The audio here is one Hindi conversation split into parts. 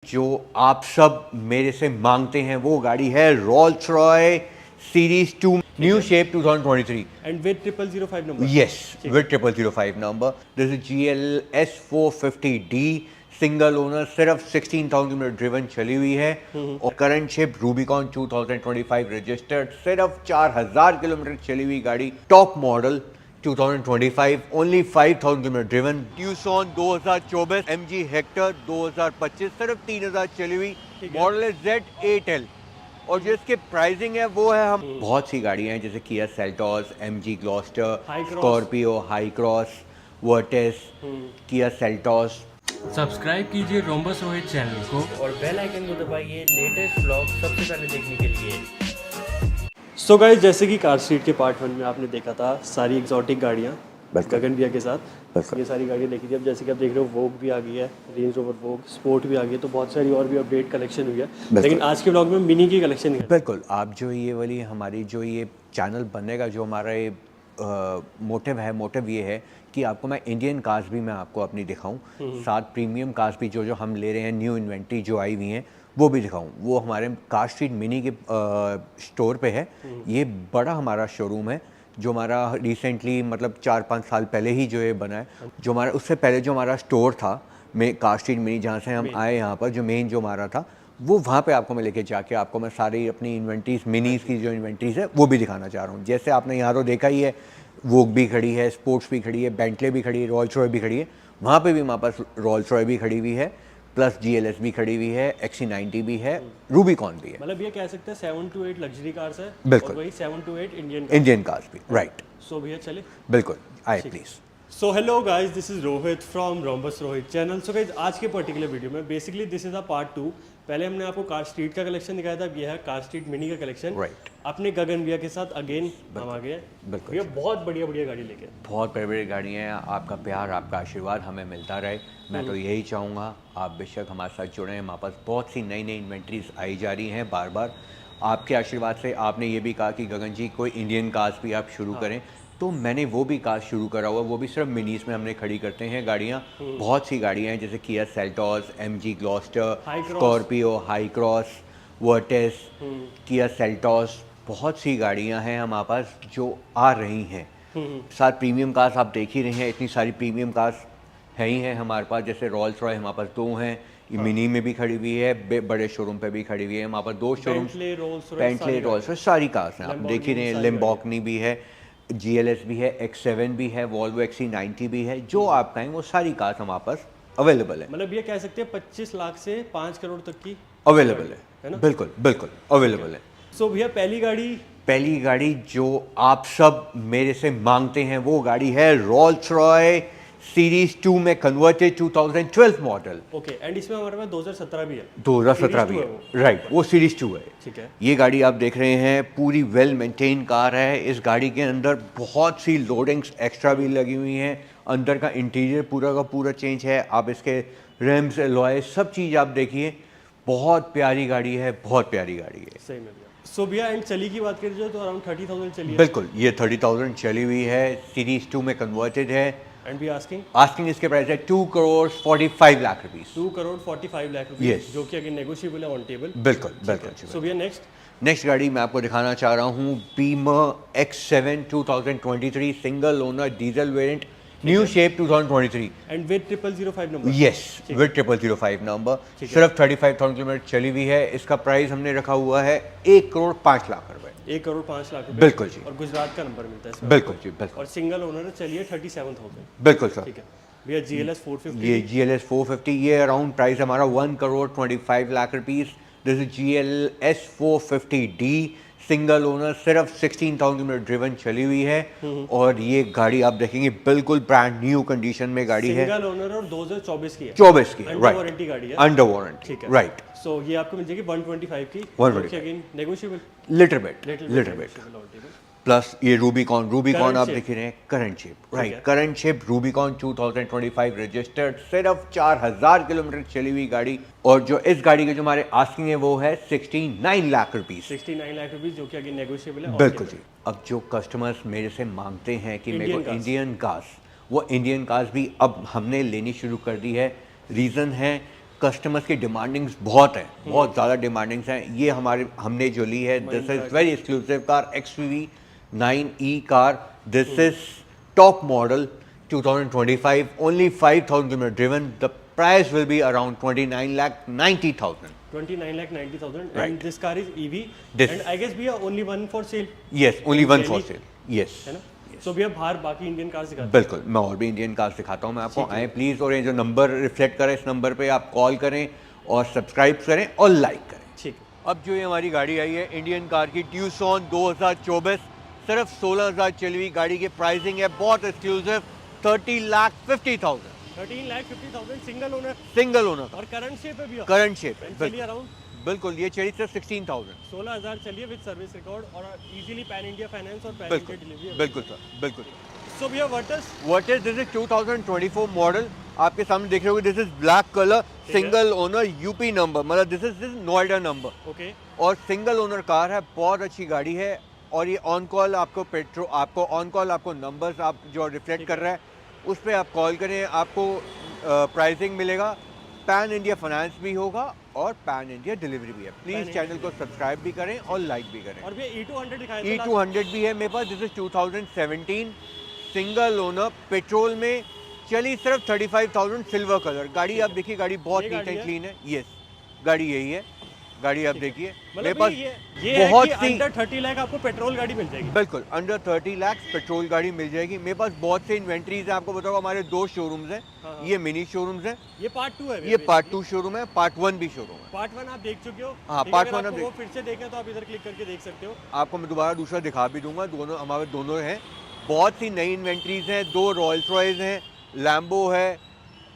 जो आप सब मेरे से मांगते हैं वो गाड़ी है Rolls Royce series 2 new shape 2023 and with 0005 number. yes with 0005 number. This is GLS 450D single owner, सिर्फ 16,000 किलोमीटर ड्रिवन चली हुई है और करंट शिप रूबिकॉन 2025 रजिस्टर्ड, सिर्फ 4,000 किलोमीटर चली हुई गाड़ी, top model 2025, only 5,000 kilometre driven. Tucson 2024 MG Hector 2025, सिर्फ 3,000 चली हुई, मॉडल है Z8L और जो इसके प्राइसिंग है वो है, हम बहुत सी गाड़ियां हैं जैसे Kia Seltos, MG Gloster, Scorpio, Hycross, Virtus, Kia Seltos. Subscribe कीजिए रोम्बस रोहित चैनल को और बेल आइकन को दबाइए लेटेस्ट व्लॉग सबसे पहले देखने के लिए। सो गाइस, जैसे कि कार स्ट्रीट के पार्ट 1 में आपने देखा था सारी एग्जॉटिक गाड़ियाँ गगन भैया के साथ, ये सारी गाड़ियाँ देखी थी। अब जैसे कि आप देख रहे हो वोग भी आ गई है, रेंज रोवर वोग स्पोर्ट भी आ गई है, तो बहुत सारी और भी अपडेट कलेक्शन हुई है। लेकिन आज के ब्लॉग में मिनी की कलेक्शन है। बिल्कुल, आप जो ये वाली हमारी जो ये चैनल बनेगा, जो हमारा ये मोटिव ये है कि आपको मैं इंडियन कार्स भी मैं आपको अपनी दिखाऊं, साथ प्रीमियम कार्स भी जो हम ले रहे हैं, न्यू इन्वेंट्री जो आई हुई हैं वो भी दिखाऊं। वो हमारे कार स्ट्रीट मिनी के स्टोर पे है। ये बड़ा हमारा शोरूम है जो हमारा रिसेंटली मतलब 4-5 साल पहले ही जो ये बना है। जो हमारा उससे पहले जो हमारा स्टोर था कार स्ट्रीट मिनी, जहाँ से हम आए यहाँ पर, जो मेन जो हमारा था वो वहाँ पे आपको मैं लेके जाके आपको मैं सारी अपनी इन्वेंट्रीज, मिनीज़ की जो इन्वेंट्रीज है वो भी दिखाना चाह रहा हूँ। जैसे आपने यहाँ तो देखा ही है, वोग भी खड़ी है, स्पोर्ट्स भी खड़ी है, बेंटले भी खड़ी है, रोल्स रॉय भी खड़ी है। वहाँ पे भी हमारे पास रोल्स रॉय भी खड़ी हुई है, प्लस GLS भी खड़ी हुई है, XC90 भी है, रूबिकॉन भी है। मतलब ये कह सकते हैं 7 to 8 लग्जरी कार्स है, बिल्कुल, और वही 7 to 8 इंडियन कार्स भी, राइट। सो भैया चले, बिल्कुल आए please. So hello guys, this is Rohit from rhombus Rohit channel. So guys, आज के पर्टिकुलर वीडियो में basically this is a part 2। पहले हमने आपको कार स्ट्रीट का कलेक्शन दिखाया था, अब ये है कार स्ट्रीट मिनी का कलेक्शन। राइट, अपने गगन भैया के साथ अगेन हम आ गए। बिल्कुल भैया बहुत बढ़िया बढ़िया गाड़ी लेके, बहुत बड़ी बड़ी गाड़ियाँ हैं। आपका प्यार, आपका आशीर्वाद हमें मिलता रहे, मैं तो यही चाहूँगा। आप बेशक हमारे साथ जुड़े हैं, हमारे पास बहुत सी नई नई इन्वेंट्रीज आई जा रही हैं बार बार। आपके आशीर्वाद से आपने ये भी कहा कि गगन जी कोई इंडियन कार्स भी आप शुरू करें, तो मैंने वो भी कार शुरू करा हुआ, वो भी सिर्फ मिनीज में हमने खड़ी करते हैं गाड़ियाँ। बहुत सी गाड़ियाँ हैं जैसे Kia Seltos, MG Gloster, Scorpio, Hycross, Virtus, Kia Seltos, बहुत सी गाड़ियाँ हैं हमारे पास जो आ रही हैं। साथ प्रीमियम कार्स आप देख ही रहे हैं, इतनी सारी प्रीमियम कार्स है ही हैं हमारे पास। जैसे रोल्स रॉय हमारे पास 2 हैं, मिनी में भी खड़ी हुई है, बड़े शोरूम पे भी खड़ी हुई है। हमारे पास 2 शोरूम, बेंटले, रोल्स रॉय सारी कार्स हैं, आप देख ही रहे हैं। लिम्बॉर्गिनी भी है, GLS भी है, X7 भी है, वॉल्वो XC90 भी है। जो आप कहें वो सारी कार्स हमारे पास अवेलेबल है। मतलब ये कह सकते हैं 25 लाख से 5 करोड़ तक की अवेलेबल है ना? बिल्कुल बिल्कुल अवेलेबल है। सो भैया पहली गाड़ी जो आप सब मेरे से मांगते हैं वो गाड़ी है रोल्स रॉय सीरीज 2 में कन्वर्टेड 2012 मॉडल। ओके, एंड इसमें हमारे पास 2017 भी है। 2017 भी है, राइट, वो सीरीज 2 है। ठीक है, ये गाड़ी आप देख रहे हैं, पूरी वेल मेंटेन कार है। इस गाड़ी के अंदर बहुत सी लोडिंग्स एक्स्ट्रा भी लगी हुई हैं। अंदर का इंटीरियर पूरा का पूरा चेंज है। आप इसके रिम्स, अलॉय, सब चीज़ आप देखिए। बहुत प्यारी गाड़ी है, बहुत प्यारी गाड़ी है। सही में भैया। सो भैया, एंड चली की बात करें तो अराउंड 30,000 चली है। बिल्कुल, ये 30,000 चली हुई है, सीरीज 2 में कन्वर्टेड है। एंड भी आस्किंग इसके प्राइस है 2 crore 45 lakh rupees. 2 crore 45 lakh rupees, Yes. जो कि अगेन नेगोशिएबल है ऑन टेबल। बिल्कुल बिल्कुल। सो भैया नेक्स्ट गाड़ी मैं आपको दिखाना चाह रहा हूँ, Beamer X7 2023 single owner diesel variant, new shape 2023 and with 0005 number. Yes, with 0005 number, सिर्फ 35,000 किलोमीटर चली हुई है। इसका प्राइस हमने रखा हुआ है 1 करोड़ 5 लाख रुपए। 1 करोड़ 5 लाख रुपए, बिल्कुल जी। और गुजरात का नंबर मिलता है इसमें। बिल्कुल जी, बिल्कुल। और सिंगल ओनर चलिए 37,000। बिल्कुल सर। ठीक है भैया, GLS 450। ये GLS 450, ये अराउंड प्राइस हमारा 1 crore 25 lakh rupees. This is GLS 450D single owner, सिर्फ 16,000 किलोमीटर ड्रिवन चली हुई है। और ये गाड़ी आप देखेंगे बिल्कुल ब्रांड न्यू कंडीशन में गाड़ी है। सिंगल ओनर और 2024 की है। 24 की, अंडर वारंटी गाड़ी है। अंडर वारंटी, ठीक है, राइट। सो ये आपको मिल जाएगी 125 की, 125 again negotiable, little bit. Plus ये रूबिकॉन आप देख रहे हैं, current ship, right, current ship Rubicon 2025 registered, सिर्फ 4,000 किलोमीटर चली हुई गाड़ी। और जो इस गाड़ी के जो हमारे आस्किंग है वो है 69 लाख रुपीस। 69 लाख रुपीस, जो कि अगेन नेगोशिएबल है। बिल्कुल जी। अब जो कस्टमर्स मेरे से मांगते हैं कि मेरे को इंडियन कार्स, वो इंडियन कार्स भी अब हमने लेनी शुरू कर दी है। रीज़न है कस्टमर्स की डिमांडिंग्स बहुत है, बहुत ज़्यादा डिमांडिंग्स हैं। ये हमने जो ली है, this is very exclusive car, XUV 9e car. This is top model 2025, only 5,000 kilometers driven. The price will be around 29,90,000. 29,90,000. Right. And this car is EV. This- And I guess भैया only one for sale. Yes, only one for Delhi. sale. Yes. है ना? So भैया बाहर बाकी इंडियन कार्स दिखाते हैं। बिल्कुल, मैं और भी इंडियन कार्स दिखाता हूँ मैं आपको। आए प्लीज़, और ये जो नंबर रिफ्लेक्ट करे इस नंबर पे आप कॉल करें और सब्सक्राइब करें और लाइक करें। ठीक है। अब जो ये हमारी गाड़ी आई है इंडियन कार की ट्यूसॉन 2024, सिर्फ 16,000 चली हुई गाड़ी की प्राइसिंग है, बहुत exclusive, 30,50,000 13,50,000 single owner single owner और करंट शेप है भैया। करंट शेप है। चलिए अराउंड बिल्कुल, ये चली सिर्फ 16,000। 16,000 चलिए विद सर्विस रिकॉर्ड और इजीली पैन इंडिया फाइनेंस और पैन बिल्कुल इंडिया डिलीवरी। बिल्कुल सर, बिल्कुल। सो भैया what is this is 2024 model, आपके सामने देख रहे हो। This is black colour, single owner, UP number, मतलब this is Noida number. Okay. और सिंगल ओनर कार है, बहुत अच्छी गाड़ी है। और ये ऑन कॉल आपको ऑन कॉल आपको नंबर्स आप जो रिफ्लेक्ट कर रहा है उस पर आप कॉल करें, आपको प्राइसिंग मिलेगा। पैन इंडिया फाइनेंस भी होगा और पैन इंडिया डिलीवरी भी है। प्लीज़ चैनल को सब्सक्राइब भी करें और लाइक भी करें। और भैया E200 दिखाया था E200 भी है मेरे पास। This is 2017 single owner, petrol में चली सिर्फ 35,000, सिल्वर कलर गाड़ी। आप देखिए, गाड़ी बहुत ये नीट गाड़ी एंड है? क्लीन है। यस, गाड़ी यही है। गाड़ी आप देखिए मेरे मतलब पास ये है बहुत कि सी, अंडर 30 लाख आपको पेट्रोल गाड़ी मिल जाएगी। बिल्कुल अंडर 30 लाख पेट्रोल गाड़ी मिल जाएगी। मेरे पास बहुत से इन्वेंट्रीज है। आपको बताओ, हमारे 2 शोरूम्स हैं। हाँ। ये मिनी शोरूम्स हैं, ये पार्ट 2 है ये पार्ट 2 शोरूम है, पार्ट 1 भी शोरूम है। पार्ट 1 आप देख चुके हो। हाँ, लेकिन part अगर 1 आपको आप वो फिर से देखना तो आप इधर क्लिक करके देख सकते हो। आपको मैं दोबारा दूसरा दिखा भी दूंगा। दोनों हमारे दोनों हैं। बहुत सी नई इन्वेंट्रीज हैं। 2 रॉयल्स रॉयस हैं, लैम्बो है,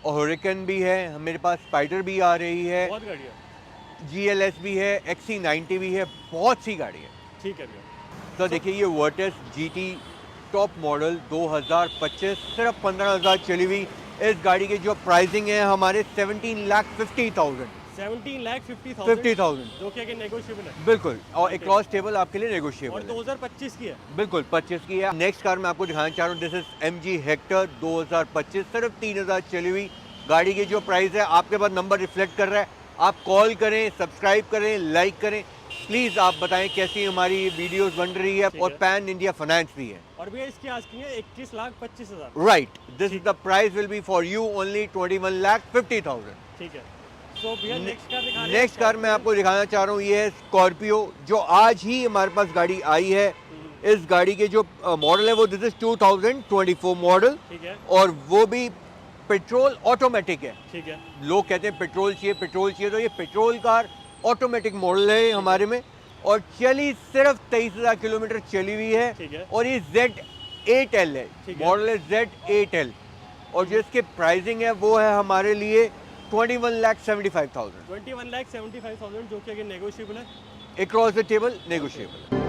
हरिकेन भी है, मेरे पास स्पाइडर भी आ रही है, बहुत गाड़ी है। GLS भी है, XC90 भी है, बहुत सी गाड़ी है। ठीक है भैया। तो देखिए, ये वर्टिस GT टॉप मॉडल 2025, सिर्फ 15,000 चली हुई। इस गाड़ी की जो प्राइसिंग है हमारे 17,50,000 17,50,000 जो कि अगर नेगोशिएबल है। बिल्कुल, और एक क्रॉस टेबल आपके लिए नेगोशिएबल और है। 2025 की है। बिल्कुल 25 की है। नेक्स्ट कार मैं आपको दिखाना चाह रहा हूँ, दिस इज MG हेक्टर 2025, सिर्फ 3,000 चली हुई गाड़ी की जो प्राइस है आपके पास नंबर रिफ्लेक्ट कर रहा है। आप कॉल करें, सब्सक्राइब करें, लाइक करें। प्लीज़ आप बताएं कैसी हमारी वीडियोस बन रही है। और पैन इंडिया फाइनेंस भी है। और भैया इसकी आस्किंग है 21,25,000। Right, this is the price will be for you only 21,50,000। ठीक है। तो भैया नेक्स्ट कार दिखा रहे हैं। नेक्स्ट कार मैं आपको दिखाना चाह रहा हूँ, ये है स्कॉर्पियो, जो आज ही हमारे पास गाड़ी आई है। इस गाड़ी के जो मॉडल है वो दिस इज 2024 मॉडल, ठीक है। और वो भी पेट्रोल ऑटोमेटिक है। ठीक है। लोग कहते हैं पेट्रोल चाहिए, तो ये पेट्रोल कार ऑटोमेटिक मॉडल है हमारे में। और चली सिर्फ 23,000 किलोमीटर चली हुई है। ठीक है। और ये Z8L है, ठीक है। मॉडल है Z8L। और जो इसकी प्राइसिंग है वो है हमारे लिए 21,75,000। 21,75,000 जो कि अगर नेगोशिएबल है। Across the table negotiable.